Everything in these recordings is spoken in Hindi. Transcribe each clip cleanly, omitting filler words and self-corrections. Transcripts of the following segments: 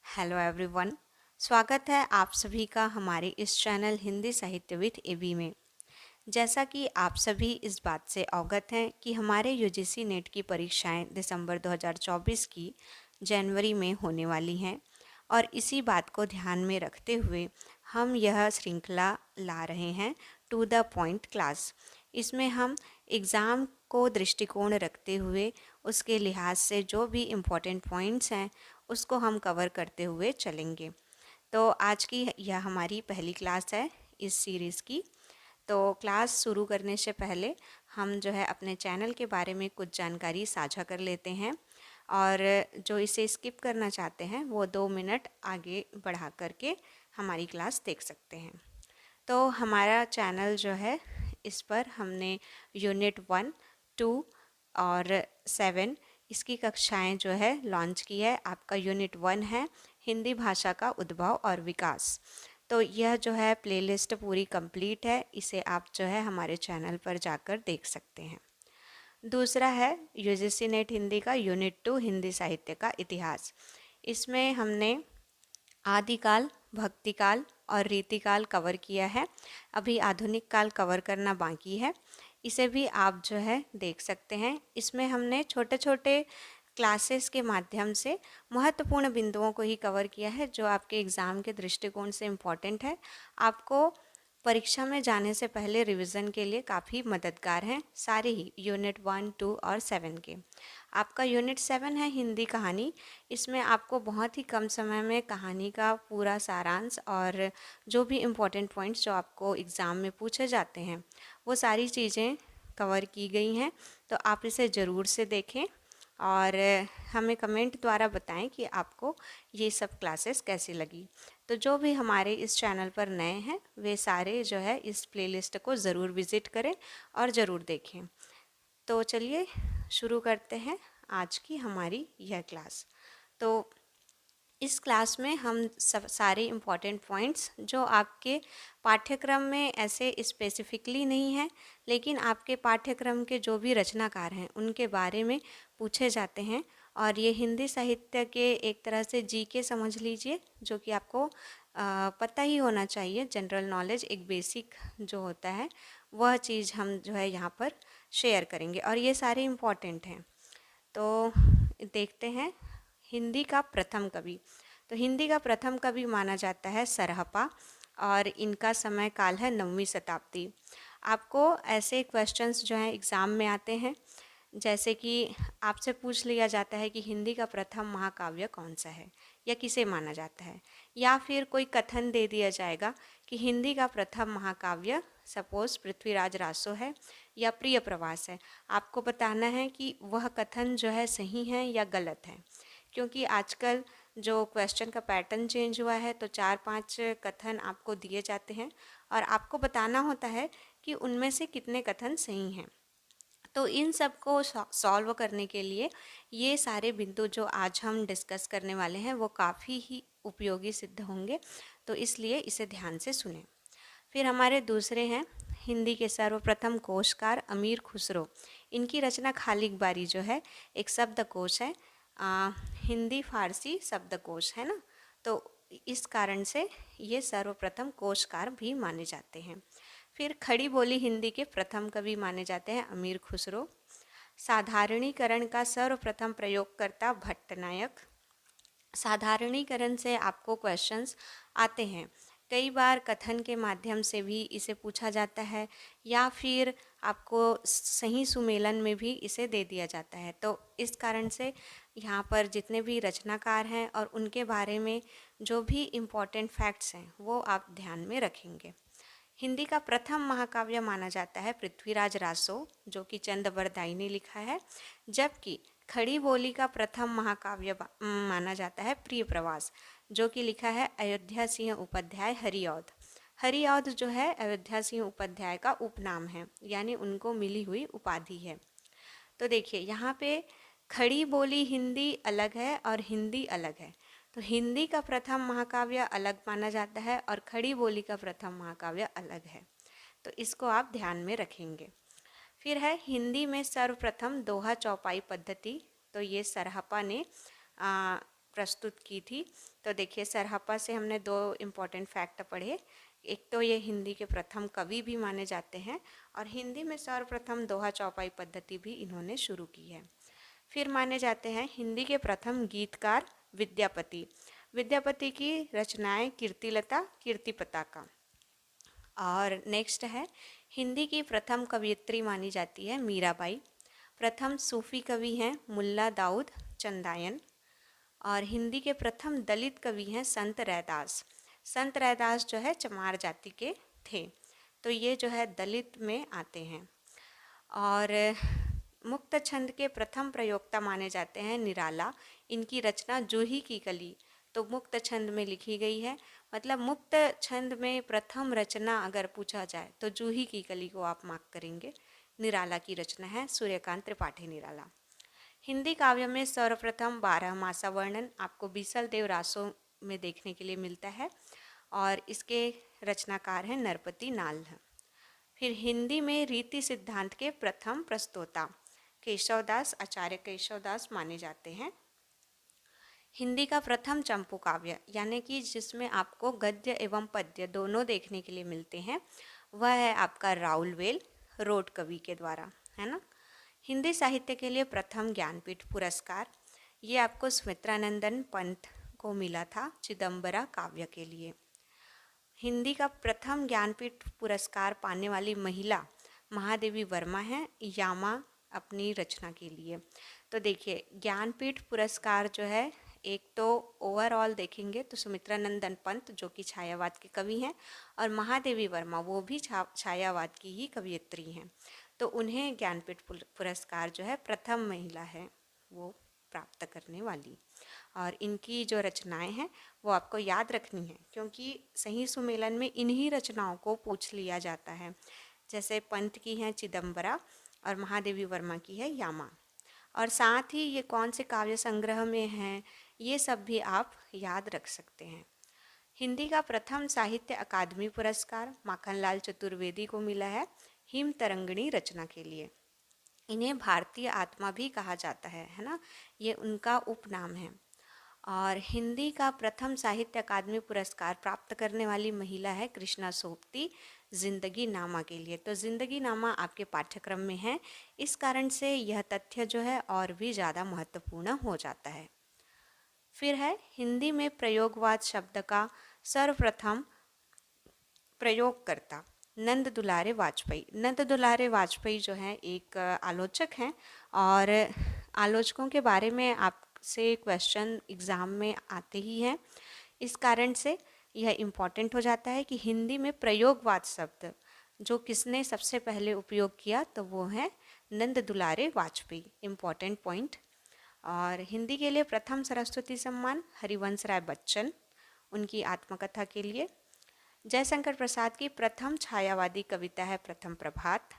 Hello everyone. स्वागत है आप सभी का हमारे इस चैनल हिंदी साहित्य विद एबी में। जैसा कि आप सभी इस बात से अवगत हैं कि हमारे यूजीसी नेट की परीक्षाएं दिसंबर 2024 की जनवरी में होने वाली हैं और इसी बात को ध्यान में रखते हुए हम यह श्रृंखला ला रहे हैं टू द पॉइंट क्लास। इसमें हम एग्ज़ाम को दृष्टिकोण रखते हुए उसके लिहाज से जो भी इम्पोर्टेंट पॉइंट्स हैं उसको हम कवर करते हुए चलेंगे। तो आज की यह हमारी पहली क्लास है इस सीरीज़ की। तो क्लास शुरू करने से पहले हम जो है अपने चैनल के बारे में कुछ जानकारी साझा कर लेते हैं और जो इसे स्किप करना चाहते हैं वो 2 मिनट आगे बढ़ा करके हमारी क्लास देख सकते हैं। तो हमारा चैनल जो है इस पर हमने यूनिट 1, 2 और 7 इसकी कक्षाएं जो है लॉन्च की है। आपका यूनिट 1 है हिंदी भाषा का उद्भव और विकास। तो यह जो है प्लेलिस्ट पूरी कंप्लीट है, इसे आप जो है हमारे चैनल पर जाकर देख सकते हैं। दूसरा है यूजीसी नेट हिंदी का यूनिट 2 हिंदी साहित्य का इतिहास। इसमें हमने आदिकाल, भक्तिकाल और रीतिकाल कवर किया है। अभी आधुनिक काल कवर करना बाकी है, इसे भी आप जो है देख सकते हैं। इसमें हमने छोटे छोटे क्लासेस के माध्यम से महत्वपूर्ण बिंदुओं को ही कवर किया है जो आपके एग्ज़ाम के दृष्टिकोण से इम्पॉर्टेंट है। आपको परीक्षा में जाने से पहले रिवीजन के लिए काफ़ी मददगार हैं सारे ही यूनिट 1, 2 और 7 के। आपका यूनिट 7 है हिंदी कहानी। इसमें आपको बहुत ही कम समय में कहानी का पूरा सारांश और जो भी इम्पोर्टेंट पॉइंट्स जो आपको एग्ज़ाम में पूछे जाते हैं वो सारी चीज़ें कवर की गई हैं। तो आप इसे ज़रूर से देखें और हमें कमेंट द्वारा बताएं कि आपको ये सब क्लासेस कैसी लगी। तो जो भी हमारे इस चैनल पर नए हैं वे सारे जो है इस प्लेलिस्ट को ज़रूर विज़िट करें और ज़रूर देखें। तो चलिए शुरू करते हैं आज की हमारी यह क्लास। तो इस क्लास में हम सब सारे इम्पॉर्टेंट पॉइंट्स जो आपके पाठ्यक्रम में ऐसे स्पेसिफिकली नहीं है लेकिन आपके पाठ्यक्रम के जो भी रचनाकार हैं उनके बारे में पूछे जाते हैं। और ये हिंदी साहित्य के एक तरह से जीके समझ लीजिए, जो कि आपको पता ही होना चाहिए। जनरल नॉलेज एक बेसिक जो होता है वह चीज़ हम जो है यहाँ पर शेयर करेंगे और ये सारे इम्पॉर्टेंट हैं। तो देखते हैं हिंदी का प्रथम कवि। तो हिंदी का प्रथम कवि माना जाता है सरहपा और इनका समय काल है 9वीं शताब्दी। आपको ऐसे क्वेश्चंस जो हैं एग्ज़ाम में आते हैं, जैसे कि आपसे पूछ लिया जाता है कि हिंदी का प्रथम महाकाव्य कौन सा है या किसे माना जाता है, या फिर कोई कथन दे दिया जाएगा कि हिंदी का प्रथम महाकाव्य सपोज पृथ्वीराज रासो है या प्रिय प्रवास है। आपको बताना है कि वह कथन जो है सही है या गलत है, क्योंकि आजकल जो क्वेश्चन का पैटर्न चेंज हुआ है तो 4-5 कथन आपको दिए जाते हैं और आपको बताना होता है कि उनमें से कितने कथन सही हैं। तो इन सब को सॉल्व करने के लिए ये सारे बिंदु जो आज हम डिस्कस करने वाले हैं वो काफ़ी ही उपयोगी सिद्ध होंगे, तो इसलिए इसे ध्यान से सुनें। फिर हमारे दूसरे हैं हिंदी के सर्वप्रथम कोशकार अमीर खुसरो। इनकी रचना खालिक बारी जो है एक शब्दकोश है, हिंदी फारसी शब्दकोश है ना। तो इस कारण से ये सर्वप्रथम कोशकार भी माने जाते हैं। फिर खड़ी बोली हिंदी के प्रथम कवि माने जाते हैं अमीर खुसरो। साधारणीकरण का सर्वप्रथम प्रयोगकर्ता भट्टनायक। साधारणीकरण से आपको क्वेश्चंस आते हैं, कई बार कथन के माध्यम से भी इसे पूछा जाता है या फिर आपको सही सुमेलन में भी इसे दे दिया जाता है। तो इस कारण से यहाँ पर जितने भी रचनाकार हैं और उनके बारे में जो भी इम्पोर्टेंट फैक्ट्स हैं वो आप ध्यान में रखेंगे। हिंदी का प्रथम महाकाव्य माना जाता है पृथ्वीराज रासो, जो कि चंद बरदाई ने लिखा है, जबकि खड़ी बोली का प्रथम महाकाव्य माना जाता है प्रिय प्रवास, जो कि लिखा है अयोध्या सिंह उपाध्याय हरिऔध। हरिऔध जो है अयोध्या सिंह उपाध्याय का उपनाम है, यानी उनको मिली हुई उपाधि है। तो देखिए यहाँ पे खड़ी बोली हिंदी अलग है और हिंदी अलग है। तो हिंदी का प्रथम महाकाव्य अलग माना जाता है और खड़ी बोली का प्रथम महाकाव्य अलग है, तो इसको आप ध्यान में रखेंगे। फिर है हिंदी में सर्वप्रथम दोहा चौपाई पद्धति। तो ये सरहपा ने प्रस्तुत की थी। तो देखिए सरहप्पा से हमने 2 इम्पॉर्टेंट फैक्ट पढ़े। एक तो ये हिंदी के प्रथम कवि भी माने जाते हैं और हिंदी में सर्वप्रथम दोहा चौपाई पद्धति भी इन्होंने शुरू की है। फिर माने जाते हैं हिंदी के प्रथम गीतकार विद्यापति। विद्यापति की रचनाएं कीर्तिलता, कीर्ति पताका। और नेक्स्ट है हिंदी की प्रथम कवयित्री मानी जाती है मीराबाई। प्रथम सूफी कवि हैं मुल्ला दाऊद चंदायन। और हिंदी के प्रथम दलित कवि हैं संत रैदास। संत रैदास जो है चमार जाति के थे, तो ये जो है दलित में आते हैं। और मुक्त छंद के प्रथम प्रयोक्ता माने जाते हैं निराला। इनकी रचना जूही की कली तो मुक्त छंद में लिखी गई है। मतलब मुक्त छंद में प्रथम रचना अगर पूछा जाए तो जूही की कली को आप मार्क करेंगे। निराला की रचना है सूर्यकांत त्रिपाठी निराला। हिंदी काव्य में सर्वप्रथम 12 मासा वर्णन आपको बीसल देव रासों में देखने के लिए मिलता है और इसके रचनाकार हैं नरपति नाल्ह। फिर हिंदी में रीति सिद्धांत के प्रथम प्रस्तोता केशवदास, आचार्य केशवदास माने जाते हैं। हिंदी का प्रथम चंपू काव्य यानी कि जिसमें आपको गद्य एवं पद्य दोनों देखने के लिए मिलते हैं, वह है आपका राउलवेल रोड कवि के द्वारा, है ना। हिंदी साहित्य के लिए प्रथम ज्ञानपीठ पुरस्कार ये आपको सुमित्रानंदन पंत को मिला था चिदम्बरा काव्य के लिए। हिंदी का प्रथम ज्ञानपीठ पुरस्कार पाने वाली महिला महादेवी वर्मा हैं यामा अपनी रचना के लिए। तो देखिए ज्ञानपीठ पुरस्कार जो है, एक तो ओवरऑल देखेंगे तो सुमित्रानंदन पंत जो कि छायावाद के कवि हैं और महादेवी वर्मा वो भी छायावाद की ही कवयित्री हैं। तो उन्हें ज्ञानपीठ पुरस्कार जो है प्रथम महिला है वो प्राप्त करने वाली। और इनकी जो रचनाएं हैं वो आपको याद रखनी है क्योंकि सही सुमेलन में इन्हीं रचनाओं को पूछ लिया जाता है। जैसे पंत की हैं चिदम्बरा और महादेवी वर्मा की है यामा। और साथ ही ये कौन से काव्य संग्रह में हैं ये सब भी आप याद रख सकते हैं। हिंदी का प्रथम साहित्य अकादमी पुरस्कार माखनलाल चतुर्वेदी को मिला है हिम तरंगिणी रचना के लिए। इन्हें भारतीय आत्मा भी कहा जाता है ना, ये उनका उपनाम है। और हिंदी का प्रथम साहित्य अकादमी पुरस्कार प्राप्त करने वाली महिला है कृष्णा सोबती जिंदगी नामा के लिए। तो जिंदगी नामा आपके पाठ्यक्रम में है, इस कारण से यह तथ्य जो है और भी ज़्यादा महत्वपूर्ण हो जाता है। फिर है हिंदी में प्रयोगवाद शब्द का सर्वप्रथम प्रयोगकर्ता नंद दुलारे वाजपेयी। नंद दुलारे वाजपेयी जो हैं एक आलोचक हैं और आलोचकों के बारे में आपसे क्वेश्चन एग्ज़ाम में आते ही हैं। इस कारण से यह इम्पॉर्टेंट हो जाता है कि हिंदी में प्रयोगवाद शब्द जो किसने सबसे पहले उपयोग किया तो वो है नंद दुलारे वाजपेयी। Important point. और हिंदी के लिए प्रथम सरस्वती सम्मान हरिवंश राय बच्चन उनकी आत्मकथा के लिए। जयशंकर प्रसाद की प्रथम छायावादी कविता है प्रथम प्रभात।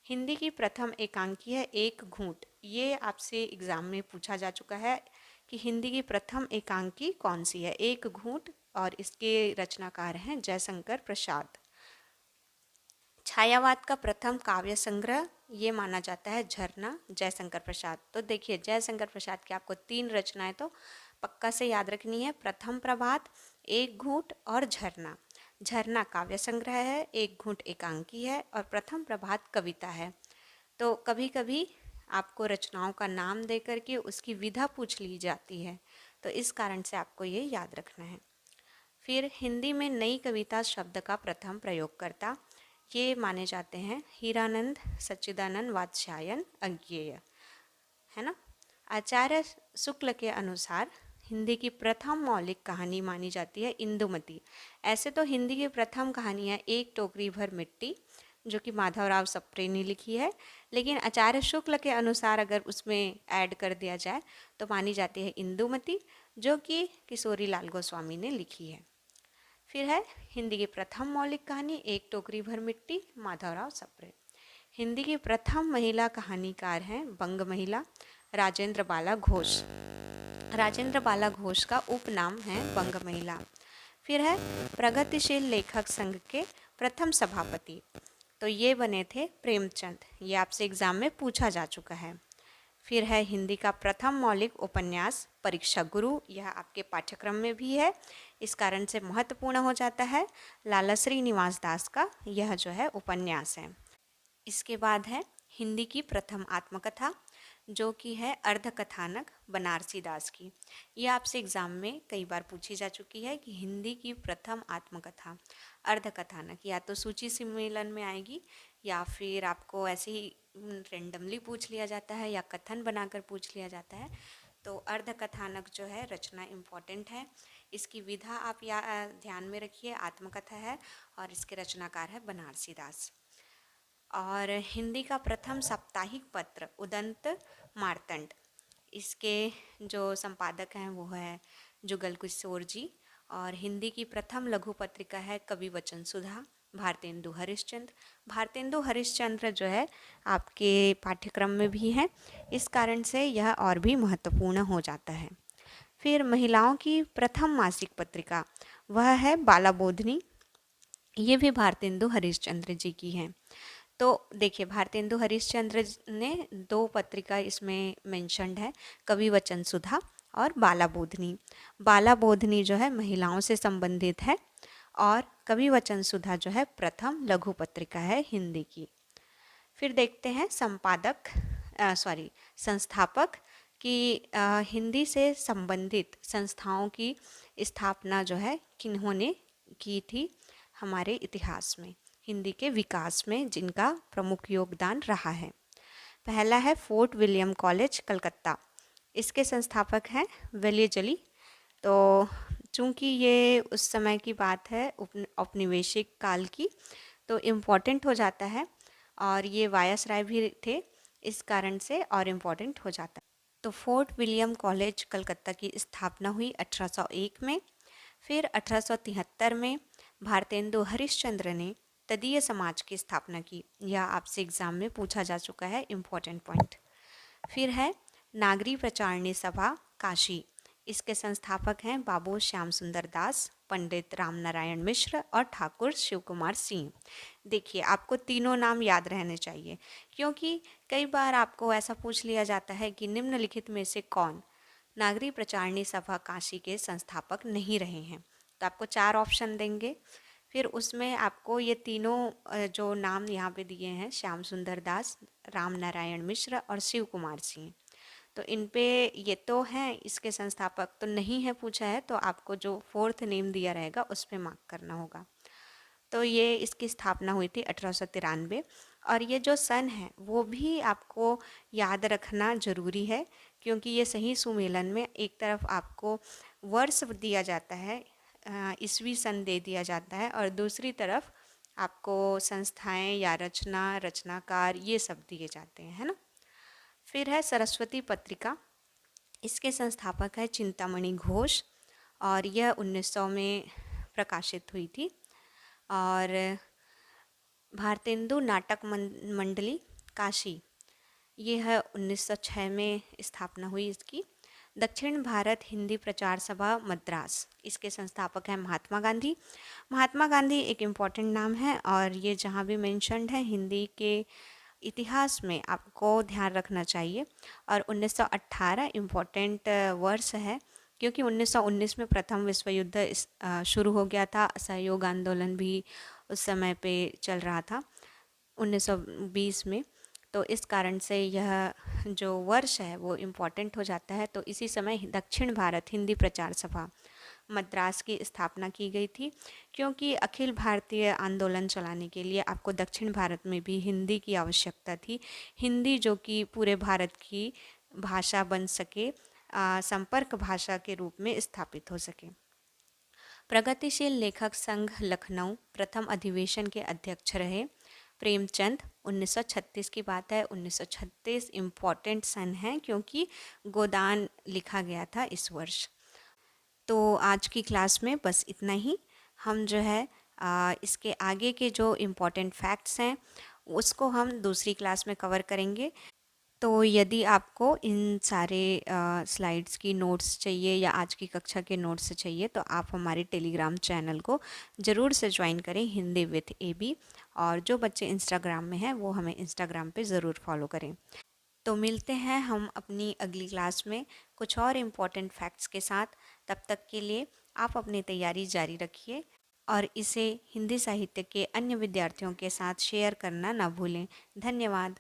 हिंदी की प्रथम एकांकी है एक घूंट। ये आपसे एग्ज़ाम में पूछा जा चुका है कि हिंदी की प्रथम एकांकी कौन सी है, एक घूंट, और इसके रचनाकार हैं जयशंकर प्रसाद। छायावाद का प्रथम काव्य संग्रह ये माना जाता है झरना जयशंकर प्रसाद। तो देखिए जयशंकर प्रसाद की आपको 3 रचनाएं तो पक्का से याद रखनी है, प्रथम प्रभात, एक घूंट और झरना। झरना काव्य संग्रह है, एक घूंट एकांकी है और प्रथम प्रभात कविता है। तो कभी कभी आपको रचनाओं का नाम दे करके उसकी विधा पूछ ली जाती है, तो इस कारण से आपको ये याद रखना है। फिर हिंदी में नई कविता शब्द का प्रथम प्रयोगकर्ता ये माने जाते हैं हीरानंद सच्चिदानंद वात्स्यायन अज्ञेय, है ना। आचार्य शुक्ल के अनुसार हिंदी की प्रथम मौलिक कहानी मानी जाती है इंदुमती। ऐसे तो हिंदी की प्रथम कहानी है एक टोकरी भर मिट्टी जो कि माधवराव सप्रे ने लिखी है, लेकिन आचार्य शुक्ल के अनुसार अगर उसमें ऐड कर दिया जाए तो मानी जाती है इंदुमती जो कि किशोरी लाल गोस्वामी ने लिखी है। फिर है हिंदी की प्रथम मौलिक कहानी एक टोकरी भर मिट्टी माधवराव सप्रे। हिंदी की प्रथम महिला कहानीकार हैं बंग महिला राजेंद्र बाला घोष। राजेंद्र बाला घोष का उपनाम है बंग महिला। फिर है प्रगतिशील लेखक संघ के प्रथम सभापति, तो ये बने थे प्रेमचंद। ये आपसे एग्जाम में पूछा जा चुका है। फिर है हिंदी का प्रथम मौलिक उपन्यास परीक्षा गुरु, यह आपके पाठ्यक्रम में भी है, इस कारण से महत्वपूर्ण हो जाता है। लाला श्रीनिवास दास का यह जो है उपन्यास है। इसके बाद है हिंदी की प्रथम आत्मकथा, जो कि है अर्धकथानक बनारसी दास की। यह आपसे एग्जाम में कई बार पूछी जा चुकी है कि हिंदी की प्रथम आत्मकथा अर्धकथानक या तो सूची सम्मेलन में आएगी या फिर आपको ऐसे ही रेंडमली पूछ लिया जाता है या कथन बनाकर पूछ लिया जाता है। तो अर्धकथानक जो है रचना इम्पॉर्टेंट है। इसकी विधा आप ध्यान में रखिए, आत्मकथा है और इसके रचनाकार है बनारसी दास। और हिंदी का प्रथम साप्ताहिक पत्र उदंत मार्तंड, इसके जो संपादक हैं वो है जुगल किशोर जी। और हिंदी की प्रथम लघु पत्रिका है कवि वचन सुधा, भारतेंदु हरिश्चंद्र। भारतेंदु हरिश्चंद्र जो है आपके पाठ्यक्रम में भी है, इस कारण से यह और भी महत्वपूर्ण हो जाता है। फिर महिलाओं की प्रथम मासिक पत्रिका वह है बालाबोधिनी, ये भी भारतेंदु हरिश्चंद्र जी की है। तो देखिए भारतेंदु हरिश्चंद्र ने 2 पत्रिका इसमें मेंशन्ड है, कवि वचन सुधा और बालाबोधिनी। बालाबोधिनी जो है महिलाओं से संबंधित है और कवि वचन सुधा जो है प्रथम लघु पत्रिका है हिंदी की। फिर देखते हैं संस्थापक की हिंदी से संबंधित संस्थाओं की स्थापना जो है किन्होंने की थी हमारे इतिहास में, हिंदी के विकास में जिनका प्रमुख योगदान रहा है। पहला है फोर्ट विलियम कॉलेज कलकत्ता, इसके संस्थापक हैं वेलियजली। तो चूँकि ये उस समय की बात है औपनिवेशिक काल की, तो इम्पॉर्टेंट हो जाता है और ये वायसराय भी थे, इस कारण से और इम्पॉर्टेंट हो जाता है। तो फोर्ट विलियम कॉलेज कलकत्ता की स्थापना हुई 1801 में। फिर 1873 में भारतेंदु हरिश्चंद्र ने तदीय समाज की स्थापना की, यह आपसे एग्जाम में पूछा जा चुका है, इम्पोर्टेंट पॉइंट। फिर है नागरी प्रचारणी सभा काशी, इसके संस्थापक हैं बाबू श्याम सुंदर दास, पंडित राम नारायण मिश्र और ठाकुर शिव कुमार सिंह। देखिए आपको तीनों नाम याद रहने चाहिए, क्योंकि कई बार आपको ऐसा पूछ लिया जाता है कि निम्नलिखित में से कौन नागरी प्रचारणी सभा काशी के संस्थापक नहीं रहे हैं। तो आपको 4 ऑप्शन देंगे, फिर उसमें आपको ये तीनों जो नाम यहाँ पे दिए हैं, श्याम सुंदर दास, राम नारायण मिश्र और शिव कुमार सिंह, तो इन पे ये तो हैं, इसके संस्थापक तो नहीं है पूछा है, तो आपको जो 4th नेम दिया रहेगा उस पर मार्क करना होगा। तो ये इसकी स्थापना हुई थी 1893। और ये जो सन है वो भी आपको याद रखना ज़रूरी है, क्योंकि ये सही सुमेलन में एक तरफ आपको वर्ष दिया जाता है, ईस्वी सन दे दिया जाता है, और दूसरी तरफ आपको संस्थाएं या रचनाकार ये सब दिए जाते हैं, है ना। फिर है सरस्वती पत्रिका, इसके संस्थापक है चिंतामणि घोष और यह 1900 में प्रकाशित हुई थी। और भारतेंदु नाटक मंडली काशी, ये है 1906 में स्थापना हुई इसकी। दक्षिण भारत हिंदी प्रचार सभा मद्रास, इसके संस्थापक हैं महात्मा गांधी। महात्मा गांधी एक इम्पॉर्टेंट नाम है और ये जहाँ भी मेंशन्ड है हिंदी के इतिहास में आपको ध्यान रखना चाहिए। और 1918 इम्पॉर्टेंट वर्ष है, क्योंकि 1919 में प्रथम विश्व युद्ध शुरू हो गया था, असहयोग आंदोलन भी उस समय पे चल रहा था 1920 में, तो इस कारण से यह जो वर्ष है वो इम्पॉर्टेंट हो जाता है। तो इसी समय दक्षिण भारत हिंदी प्रचार सभा मद्रास की स्थापना की गई थी, क्योंकि अखिल भारतीय आंदोलन चलाने के लिए आपको दक्षिण भारत में भी हिंदी की आवश्यकता थी। हिंदी जो कि पूरे भारत की भाषा बन सके, संपर्क भाषा के रूप में स्थापित हो सके। प्रगतिशील लेखक संघ लखनऊ प्रथम अधिवेशन के अध्यक्ष रहे प्रेमचंद। 1936 की बात है, 1936 इम्पॉर्टेंट सन है क्योंकि गोदान लिखा गया था इस वर्ष। तो आज की क्लास में बस इतना ही। हम जो है इसके आगे के जो इम्पॉर्टेंट फैक्ट्स हैं उसको हम दूसरी क्लास में कवर करेंगे। तो यदि आपको इन सारे स्लाइड्स की नोट्स चाहिए या आज की कक्षा के नोट्स चाहिए तो आप हमारे टेलीग्राम चैनल को ज़रूर से ज्वाइन करें, हिंदी विथ AB। और जो बच्चे इंस्टाग्राम में हैं वो हमें इंस्टाग्राम पे ज़रूर फॉलो करें। तो मिलते हैं हम अपनी अगली क्लास में कुछ और इम्पोर्टेंट फैक्ट्स के साथ। तब तक के लिए आप अपनी तैयारी जारी रखिए और इसे हिंदी साहित्य के अन्य विद्यार्थियों के साथ शेयर करना ना भूलें। धन्यवाद।